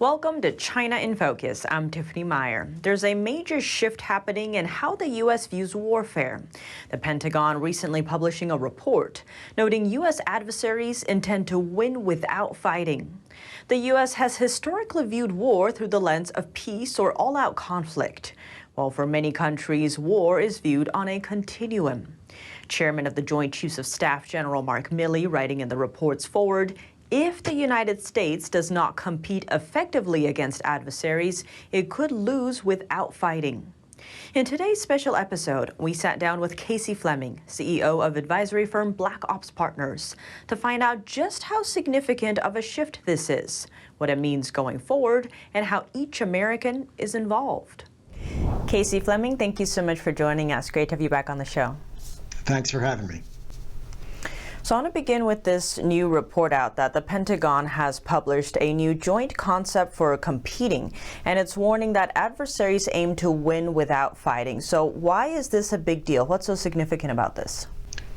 Welcome to China in Focus. I'm Tiffany Meyer. There's a major shift happening in how the U.S. views warfare. The Pentagon recently publishing a report noting U.S. adversaries intend to win without fighting. The U.S. has historically viewed war through the lens of peace or all-out conflict, while for many countries, war is viewed on a continuum. Chairman of the Joint Chiefs of Staff General Mark Milley, writing in the report's foreword, if the United States does not compete effectively against adversaries, it could lose without fighting. In today's special episode, we sat down with Casey Fleming, CEO of advisory firm BlackOps Partners, to find out just how significant of a shift this is, what it means going forward, and how each American is involved. Casey Fleming, thank you so much for joining us. Great to have you back on the show. Thanks for having me. So I want to begin with this new report out that the Pentagon has published a new joint concept for competing, and it's warning that adversaries aim to win without fighting. So why is this a big deal? What's so significant about this?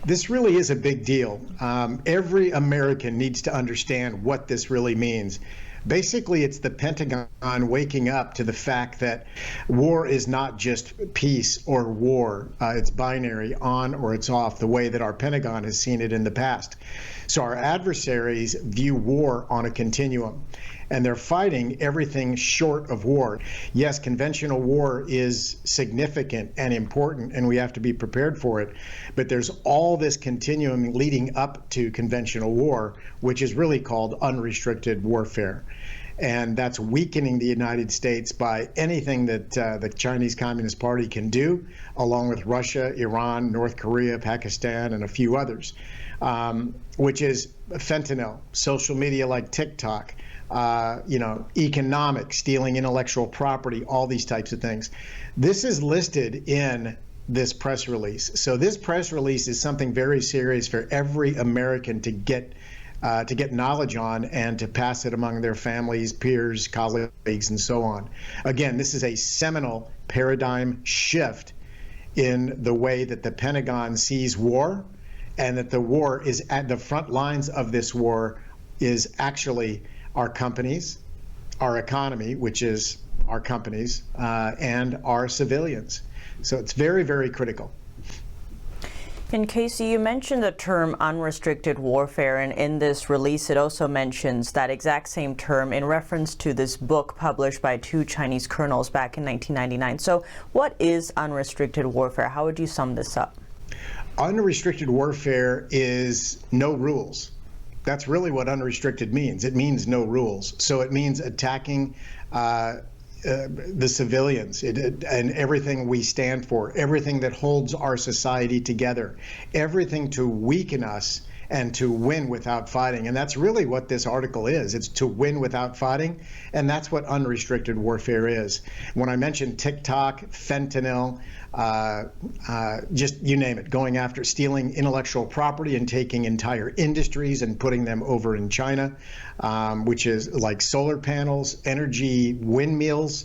This really is a big deal. Every American needs to understand what this really means. Basically, it's the Pentagon waking up to the fact that war is not just peace or war. It's binary, on or it's off, the way that our Pentagon has seen it in the past. So our adversaries view war on a continuum, and they're fighting everything short of war. Yes, conventional war is significant and important, and we have to be prepared for it. But there's all this continuum leading up to conventional war, which is really called unrestricted warfare. And that's weakening the United States by anything that the Chinese Communist Party can do, along with Russia, Iran, North Korea, Pakistan, and a few others, which is fentanyl, social media like TikTok, economics, stealing intellectual property, all these types of things. This is listed in this press release. So this press release is something very serious for every American to get knowledge on and to pass it among their families, peers, colleagues, and so on. Again, this is a seminal paradigm shift in the way that the Pentagon sees war, and that the war is at the front lines of this war is actually our companies, our economy, which is our companies, and our civilians. So it's very, very critical. And Casey, you mentioned the term unrestricted warfare, and in this release it also mentions that exact same term in reference to this book published by two Chinese colonels back in 1999. So what is unrestricted warfare? How would you sum this up? Unrestricted warfare is no rules. That's really what unrestricted means. It means no rules. So it means attacking the civilians and everything we stand for, everything that holds our society together, everything to weaken us and to win without fighting. And that's really what this article is. It's to win without fighting, and that's what unrestricted warfare is. When I mentioned TikTok, fentanyl, just you name it, going after stealing intellectual property and taking entire industries and putting them over in China, which is like solar panels, energy, windmills,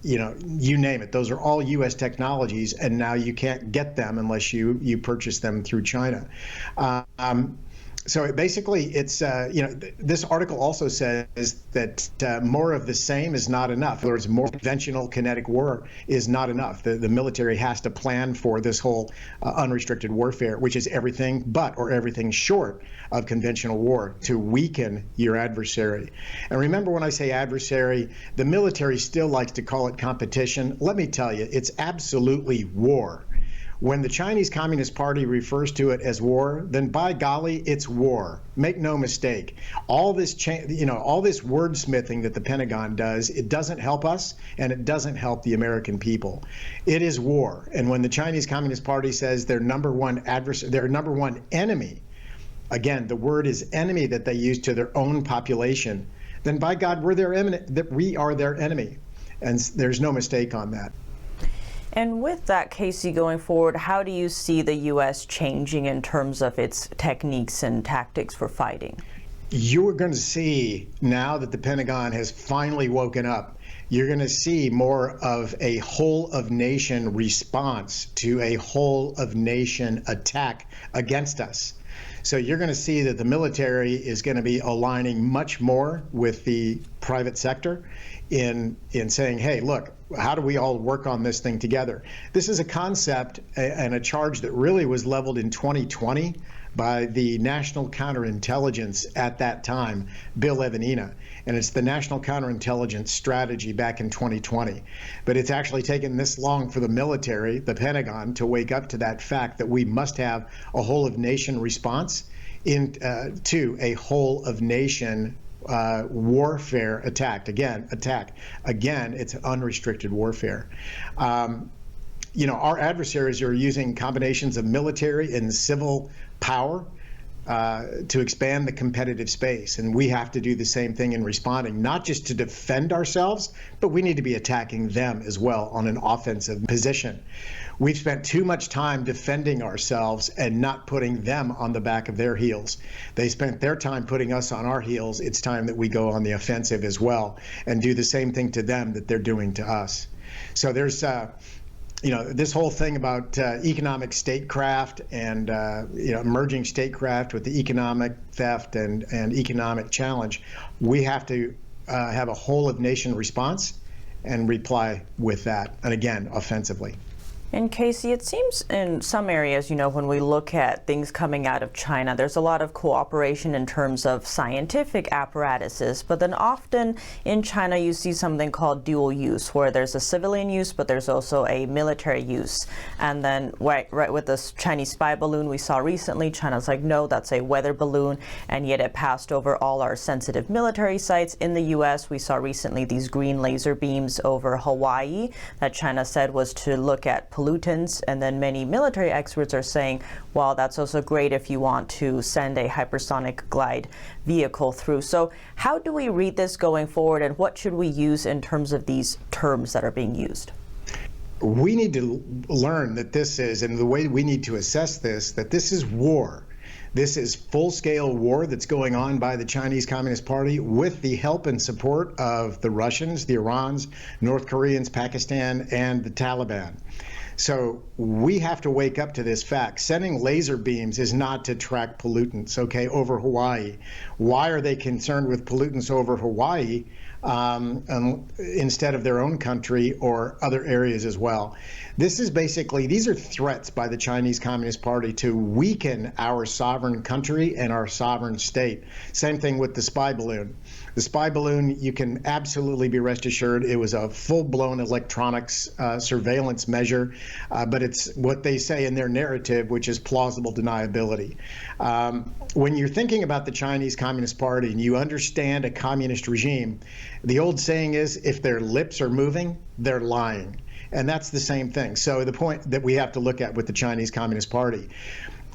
you name it. Those are all U.S. technologies, and now you can't get them unless you purchase them through China. So basically, it's this article also says that more of the same is not enough. In other words, more conventional kinetic war is not enough. The military has to plan for this whole unrestricted warfare, which is everything but or everything short of conventional war, to weaken your adversary. And remember, when I say adversary, the military still likes to call it competition. Let me tell you, it's absolutely war. When the Chinese Communist Party refers to it as war, then by golly, it's war. Make no mistake. All this wordsmithing that the Pentagon does, it doesn't help us, and it doesn't help the American people. It is war. And when the Chinese Communist Party says their number one adversary, their number one enemy, again, the word is enemy that they use to their own population, then by God, we are their enemy. And there's no mistake on that. And with that, Casey, going forward, how do you see the U.S. changing in terms of its techniques and tactics for fighting? You're going to see, now that the Pentagon has finally woken up, you're going to see more of a whole-of-nation response to a whole-of-nation attack against us. So you're going to see that the military is going to be aligning much more with the private sector in saying, hey, look, how do we all work on this thing together? This is a concept and a charge that really was leveled in 2020 by the National Counterintelligence at that time, Bill Evanina. And it's the National Counterintelligence Strategy back in 2020. But it's actually taken this long for the military, the Pentagon, to wake up to that fact that we must have a whole of nation response to a whole of nation warfare attack. Again, it's unrestricted warfare. Our adversaries are using combinations of military and civil power to expand the competitive space. And we have to do the same thing in responding, not just to defend ourselves, but we need to be attacking them as well on an offensive position. We've spent too much time defending ourselves and not putting them on the back of their heels. They spent their time putting us on our heels. It's time that we go on the offensive as well and do the same thing to them that they're doing to us. So there's this whole thing about economic statecraft and merging statecraft with the economic theft and economic challenge. We have to have a whole of nation response and reply with that, and again, offensively. And Casey, it seems in some areas, when we look at things coming out of China, there's a lot of cooperation in terms of scientific apparatuses, but then often in China you see something called dual use, where there's a civilian use, but there's also a military use. And then right with this Chinese spy balloon we saw recently, China's like, no, that's a weather balloon, and yet it passed over all our sensitive military sites. In the U.S., we saw recently these green laser beams over Hawaii that China said was to look at pollutants, and then many military experts are saying, well, that's also great if you want to send a hypersonic glide vehicle through. So how do we read this going forward, and what should we use in terms of these terms that are being used? We need to learn that this is, and the way we need to assess this, that this is war. This is full-scale war that's going on by the Chinese Communist Party with the help and support of the Russians, the Irans, North Koreans, Pakistan, and the Taliban. So we have to wake up to this fact. Sending laser beams is not to track pollutants, over Hawaii. Why are they concerned with pollutants over Hawaii instead of their own country or other areas as well? This is basically, these are threats by the Chinese Communist Party to weaken our sovereign country and our sovereign state. Same thing with the spy balloon. The spy balloon, you can absolutely be rest assured it was a full-blown electronics surveillance measure, but it's what they say in their narrative, which is plausible deniability. When you're thinking about the Chinese Communist Party and you understand a communist regime, the old saying is, if their lips are moving, they're lying. And that's the same thing. So the point that we have to look at with the Chinese Communist Party,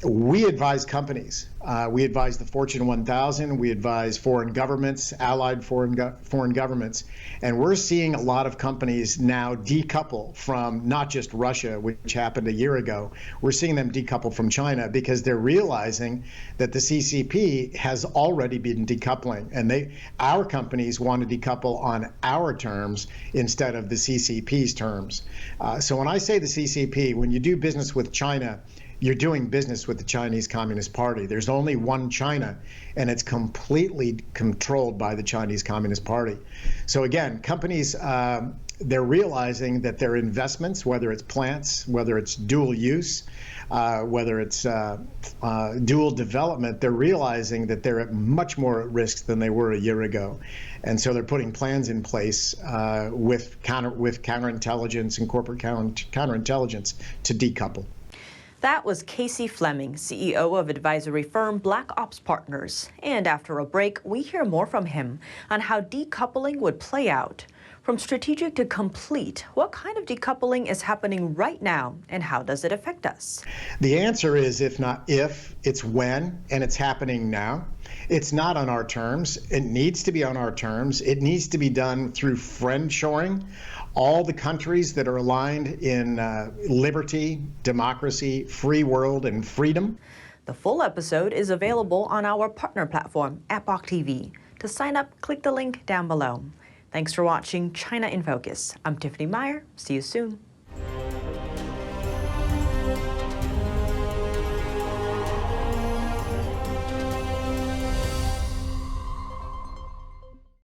we advise companies. We advise the Fortune 1000. We advise foreign governments, allied foreign governments. And we're seeing a lot of companies now decouple from not just Russia, which happened a year ago. We're seeing them decouple from China because they're realizing that the CCP has already been decoupling. And our companies want to decouple on our terms instead of the CCP's terms. So when I say the CCP, when you do business with China, you're doing business with the Chinese Communist Party. There's only one China, and it's completely controlled by the Chinese Communist Party. So again, companies, they're realizing that their investments, whether it's plants, whether it's dual use, whether it's dual development, they're realizing that they're at much more at risk than they were a year ago. And so they're putting plans in place with counterintelligence and corporate counterintelligence to decouple. That was Casey Fleming, CEO of advisory firm BlackOps Partners. And after a break, we hear more from him on how decoupling would play out. From strategic to complete, what kind of decoupling is happening right now, and how does it affect us? The answer is, if not if, it's when, and it's happening now. It's not on our terms. It needs to be on our terms. It needs to be done through friend-shoring. All the countries that are aligned in liberty, democracy, free world, and freedom. The full episode is available on our partner platform, Epoch TV. To sign up, click the link down below. Thanks for watching China in Focus. I'm Tiffany Meyer. See you soon.